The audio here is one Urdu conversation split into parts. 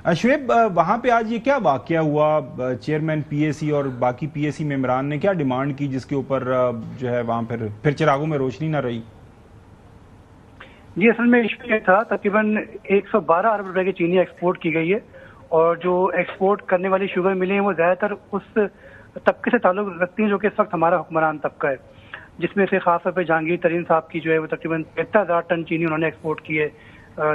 شعیب، وہاں پہ آج یہ کیا واقعہ ہوا؟ چیئرمین پی اے سی اور باقی پی اے سی ممبران نے کیا ڈیمانڈ کی جس کے اوپر جو ہے وہاں پھر چراغوں میں روشنی نہ رہی؟ جی، اصل میں ایشو یہ تھا، تقریباً 112 ارب روپے کی چینی ایکسپورٹ کی گئی ہے، اور جو ایکسپورٹ کرنے والی شوگر ملیں ہیں وہ زیادہ تر اس طبقے سے تعلق رکھتی ہیں جو کہ اس وقت ہمارا حکمران طبقہ ہے، جس میں سے خاص طور پہ جہانگیر ترین صاحب کی جو ہے وہ تقریباً 73,000 ٹن چینی انہوں نے ایکسپورٹ کی ہے۔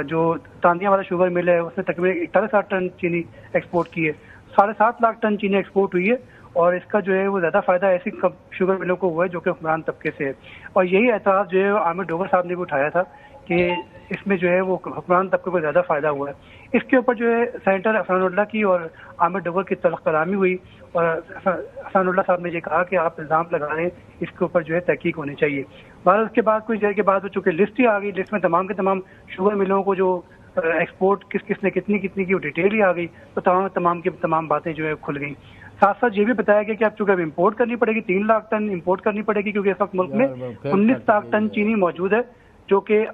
جو تاندیا والا شوگر مل ہے اس نے تقریباً 41,000 ٹن چینی ایکسپورٹ کی ہے، 7.5 لاکھ ٹن چینی ایکسپورٹ ہوئی ہے، اور اس کا جو ہے وہ زیادہ فائدہ ایسی شوگر ملوں کو ہوا ہے جو کہ حکمران طبقے سے ہے۔ اور یہی اعتراض جو ہے عامر ڈوگر صاحب نے بھی اٹھایا تھا کہ اس میں جو ہے وہ حکمران طبقے کو زیادہ فائدہ ہوا ہے۔ اس کے اوپر جو ہے سینیٹر عفان اللہ کی اور عامر ڈوگر کی تلخ کلامی ہوئی، اور عفان اللہ صاحب نے یہ کہا کہ آپ الزام لگا رہے ہیں، اس کے اوپر جو ہے تحقیق ہونی چاہیے۔ بعد اس کے بعد کچھ دیر کے بعد چونکہ لسٹ ہی آ گئی، لسٹ میں تمام کے تمام شوگر ملوں کو جو ایکسپورٹ کس نے کتنی کی وہ ڈیٹیل ہی آ گئی، تو تمام کی تمام باتیں جو ہے کھل گئیں۔ ساتھ ساتھ یہ بھی بتایا گیا کہ اب چونکہ اب امپورٹ کرنی پڑے گی، 3 لاکھ ٹن امپورٹ کرنی پڑے گی، کیونکہ اس وقت ملک میں 19 لاکھ ٹن چینی موجود ہے، جو کہ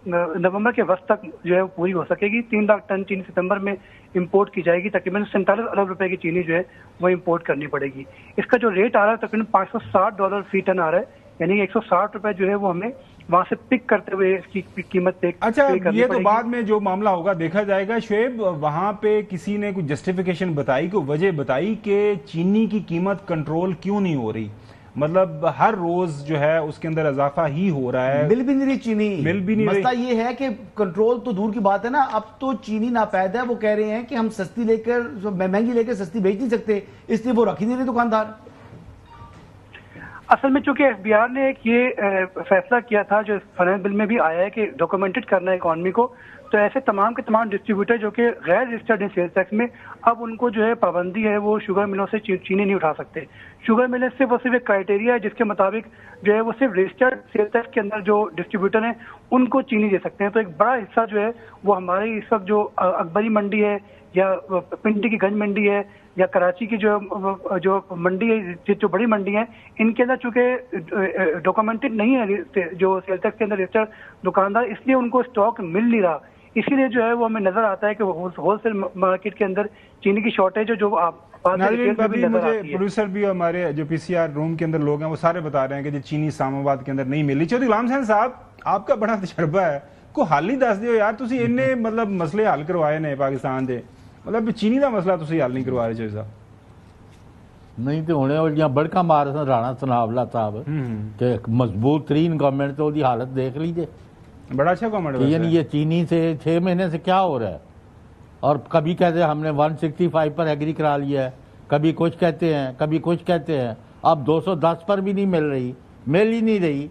نومبر کے وسط تک جو ہے وہ پوری ہو سکے گی۔ 3 لاکھ ٹن چینی ستمبر میں امپورٹ کی جائے گی، تقریباً 47 ارب روپے کی چینی جو ہے وہ امپورٹ کرنی پڑے گی۔ اس کا جو ریٹ آ رہا ہے تقریباً $560 فی ٹن آ رہا ہے، یعنی 160 روپے جو ہے وہ ہمیں وہاں سے پک کرتے ہوئے اس کی قیمت پے کرنی پڑے گی۔ یہ تو بعد میں جو معاملہ ہوگا دیکھا جائے گا۔ شعیب، وہاں پہ کسی نے کوئی جسٹیفیکیشن بتائی، کوئی وجہ بتائی کہ چینی کی قیمت کنٹرول کیوں نہیں ہو رہی؟ مطلب ہر روز جو ہے اس کے اندر اضافہ ہی ہو رہا ہے، مل بھی نہیں رہی چینی، مل بھی نہیں رہی۔ مسئلہ یہ ہے کہ کنٹرول تو دور کی بات ہے نا، اب تو چینی ناپید ہے۔ وہ کہہ رہے ہیں کہ ہم سستی لے کر مہنگی لے کر سستی بیچ نہیں سکتے، اس لیے وہ رکھ ہی نہیں رہے دکاندار۔ اصل میں چونکہ ایف بی آر نے ایک یہ فیصلہ کیا تھا جو فائنانس بل میں بھی آیا ہے کہ ڈاکومنٹڈ کرنا ہے اکانومی کو، تو ایسے تمام کے تمام ڈسٹریبیوٹر جو کہ غیر رجسٹرڈ ہیں سیلز ٹیکس میں، اب ان کو جو ہے پابندی ہے، وہ شوگر ملوں سے چینی نہیں اٹھا سکتے۔ شوگر ملیں سے وہ صرف ایک کرائٹیریا ہے جس کے مطابق جو ہے وہ صرف رجسٹرڈ سیلز ٹیکس کے اندر جو ڈسٹریبیوٹر ہیں ان کو چینی دے سکتے ہیں۔ تو ایک بڑا حصہ جو ہے وہ ہماری اس وقت جو اکبری منڈی ہے، یا پنڈی کی گنج منڈی ہے، یا کراچی کی جو منڈی ہے، جو بڑی منڈی ہیں، ان کے اندر چونکہ ڈاکومنٹڈ نہیں ہے جو سیل ٹیکس کے اندر رجسٹرڈ دکاندار، اس لیے ان کو اسٹاک مل نہیں رہا۔ اسی لیے جو ہے وہ ہمیں نظر آتا ہے کہ ہول سیل مارکیٹ کے اندر چینی کی شارٹیج جو پروڈیوسر بھی ہمارے جو پی سی آر روم کے اندر لوگ ہیں وہ سارے بتا رہے ہیں کہ جو چینی اسلام آباد کے اندر نہیں مل رہی۔ چودھری غلام حسین صاحب، آپ کا بڑا تجربہ ہے، کوئی حل ہی دس دیو یار، تسی انہیں مطلب مسئلے حل کروائے نے پاکستان دے، مطلب چینی دا مسئلہ تسی حل نہیں کروا رہے چودھری صاحب؟ نہیں تو ہونے والی بڑکا مار رانا سناولا صاحب کہ مضبوط ترین گورنمنٹ تو دی حالت دیکھ لیجئے، بڑا اچھا گورنمنٹ ہے۔ یعنی یہ چینی سے 6 مہینے سے کیا ہو رہا ہے، اور کبھی کہتے ہیں ہم نے 165 پر ایگری کرا لیا ہے، کبھی کچھ کہتے ہیں کبھی کچھ کہتے ہیں، اب 210 پر بھی نہیں مل ہی نہیں رہی،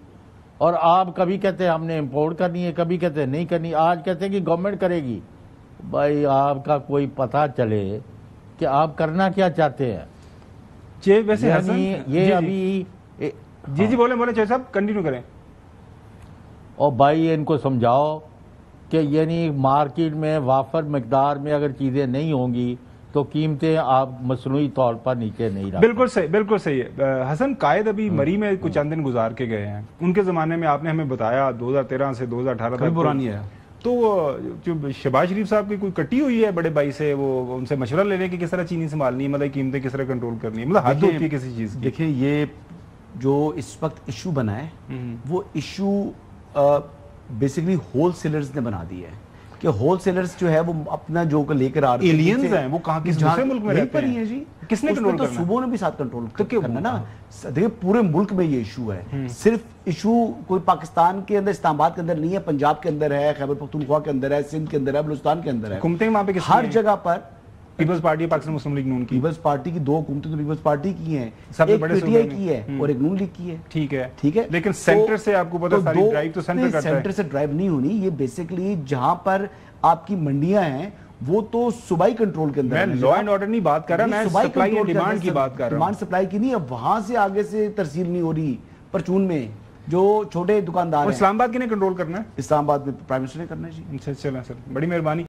اور آپ کبھی کہتے ہیں ہم نے امپورٹ کرنی ہے، کبھی کہتے ہیں نہیں کرنی، آج کہتے ہیں کہ گورنمنٹ کرے گی۔ بھائی آپ کا کوئی پتہ چلے کہ آپ کرنا کیا چاہتے ہیں۔ ویسے یہ ابھی جی بولیں چودھری صاحب، کنٹینیو کریں۔ اور بھائی ان کو سمجھاؤ کہ یعنی مارکیٹ میں وافر مقدار میں اگر چیزیں نہیں ہوں گی تو قیمتیں آپ مصنوعی طور پر نیچے نہیں رکھ۔ بالکل صحیح ہے۔ حسن قائد ابھی مری میں کچھ چند دن گزار کے گئے ہیں، ان کے زمانے میں آپ نے ہمیں بتایا 2013 سے 2018 تک پرانی ہے، تو جو شہباز شریف صاحب کی کوئی کٹی ہوئی ہے بڑے بھائی سے، وہ ان سے مشورہ لے لیں کہ کس طرح چینی سنبھالنی ہے، مطلب قیمتیں کس طرح کنٹرول کرنی ہے، مطلب حد ہوتی ہے کسی چیز کی۔ دیکھیں یہ جو اس وقت ایشو بنا ہے وہ ایشو بیسیکلی ہول سیلرز نے بنا دی ہے، کہ ہول سیلرز جو ہے وہ اپنا جو لے کر آ رہے ہیں، ایلینز ہیں وہ، کہاں کس دوسرے ملک میں رہتے ہیں، جی کس نے کنٹرول کرنا ہے؟ تو صوبوں نے بھی ساتھ کنٹرول کرنا نا۔ دیکھیں پورے ملک میں یہ ایشو ہے، صرف ایشو کوئی پاکستان کے اندر اسلام آباد کے اندر نہیں ہے، پنجاب کے اندر ہے، خیبر پختونخوا کے اندر ہے، سندھ کے اندر ہے، بلوچستان کے اندر ہے، حکومتیں وہاں پہ ہر جگہ پر۔ پیپلز پارٹی پاکستان مسلم لیگ نون کی، پیپلز پارٹی کی 2 حکومتیں تو پیپلز پارٹی کی ہیں، سب سے ایک بڑے پی ٹی آئی کی ہے اور ایک نون لیگ کی ہے۔ ٹھیک ہے، لیکن لیکن سینٹر سے آپ کو پتہ ساری ڈرائیو تو سینٹر کرتا ہے۔ سینٹر سے ڈرائیو نہیں ہونی، یہ بیسیکلی جہاں پر آپ کی منڈیاں ہیں وہ تو صوبائی کنٹرول کے اندر ہے۔ میں لا اینڈ آرڈر نہیں بات کر رہا، میں سپلائی اینڈ ڈیمانڈ کی بات کر رہا ہوں۔ ڈیمانڈ سپلائی کی نہیں ہے، وہاں سے آگے سے ترسیل نہیں ہو رہی پرچون میں جو چھوٹے دکاندار ہیں۔ اسلام آباد کی نے کنٹرول کرنا ہے، اسلام آباد میں پرائم منسٹر نے کرنا ہے۔ جی اچھا چلیں سر، بڑی مہربانی۔